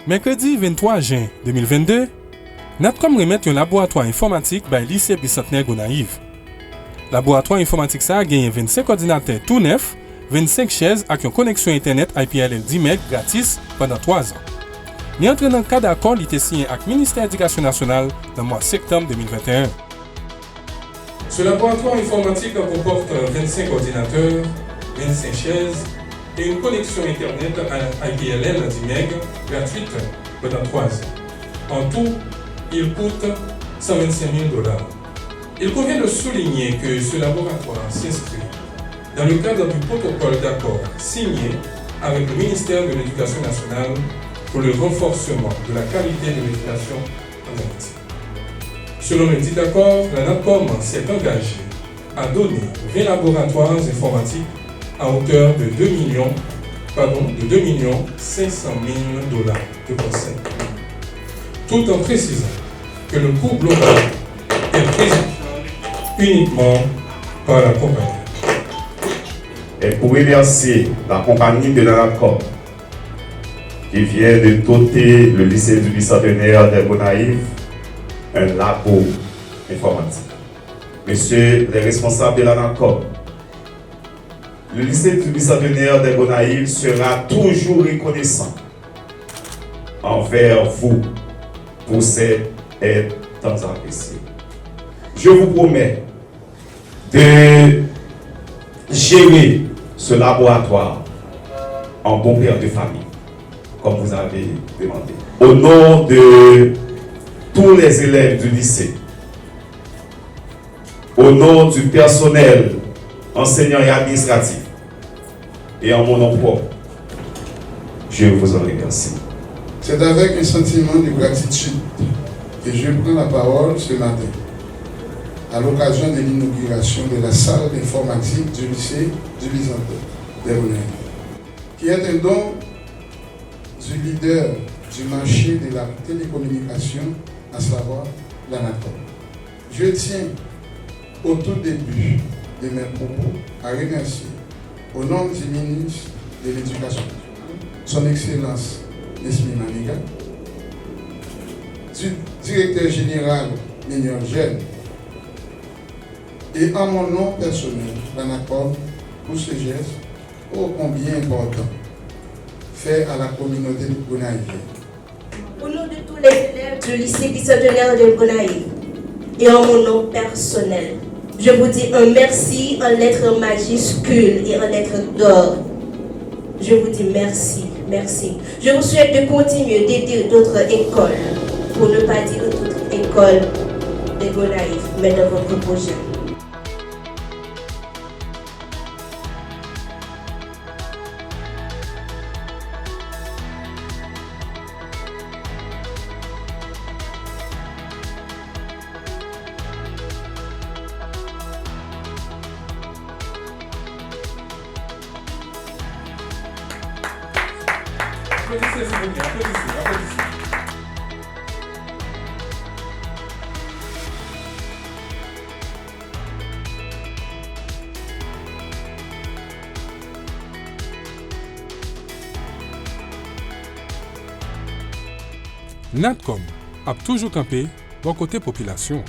Mercredi 23 juin 2022, Natcom remet un laboratoire informatique by lycée Bicentenaire Gonaïve. Laboratoire informatique ça a gagné 25 ordinateurs tout neufs, 25 chaises avec une connexion internet IPLL 10 MB gratis pendant 3 ans. Ni entré dans le cadre d'accord qui était signé avec le ministère de l'Éducation nationale dans le mois de septembre 2021. Ce laboratoire informatique comporte 25 ordinateurs, 25 chaises et une connexion internet à IPLL 10 MB gratuite pendant 3 ans. En tout, il coûte 125 000 $. Il convient de souligner que ce laboratoire s'inscrit dans le cadre du protocole d'accord signé avec le ministère de l'Éducation nationale pour le renforcement de la qualité de l'éducation en Haïti. Selon le dit accord, la Natcom s'est engagée à donner 20 laboratoires informatiques à hauteur de 2 500 000 $ de conseil, tout en précisant que le coût global est pris uniquement par la compagnie. Et pour remercier la compagnie de la Natcom qui vient de doter le lycée du Bicentenaire des Gonaïves un labo informatique. Messieurs les responsables de la Natcom, le lycée du Bicentenaire des Gonaïves sera toujours reconnaissant envers vous pour cette aide tant appréciée. Je vous promets de gérer ce laboratoire en bon père de famille, comme vous avez demandé. Au nom de tous les élèves du lycée, au nom du personnel enseignant et administratif, et en mon nom propre, je vous en remercie. C'est avec un sentiment de gratitude que je prends la parole ce matin, à l'occasion de l'inauguration de la salle d'informatique du lycée du Bicentenaire des Gonaïves, qui est un don du leader du marché de la télécommunication, à savoir la Natcom. Je tiens au tout début de mes propos à remercier, au nom du ministre de l'Éducation, son Excellence Nesmi Maniga, du directeur général Mignol Gène, et en mon nom personnel, la Natcom, pour ce geste ô combien important fait à la communauté de Gonaïve. Au nom de tous les élèves du lycée Bicentenaire de Gonaïve et en mon nom personnel, je vous dis un merci en lettres majuscules et en lettres d'or. Je vous dis merci, merci. Je vous souhaite de continuer d'aider d'autres écoles, pour ne pas dire d'autres écoles de Gonaïve, mais dans votre projet. Applaudissez, s'il vous plaît, applaudissez. Natcom a toujours campé bon côté population.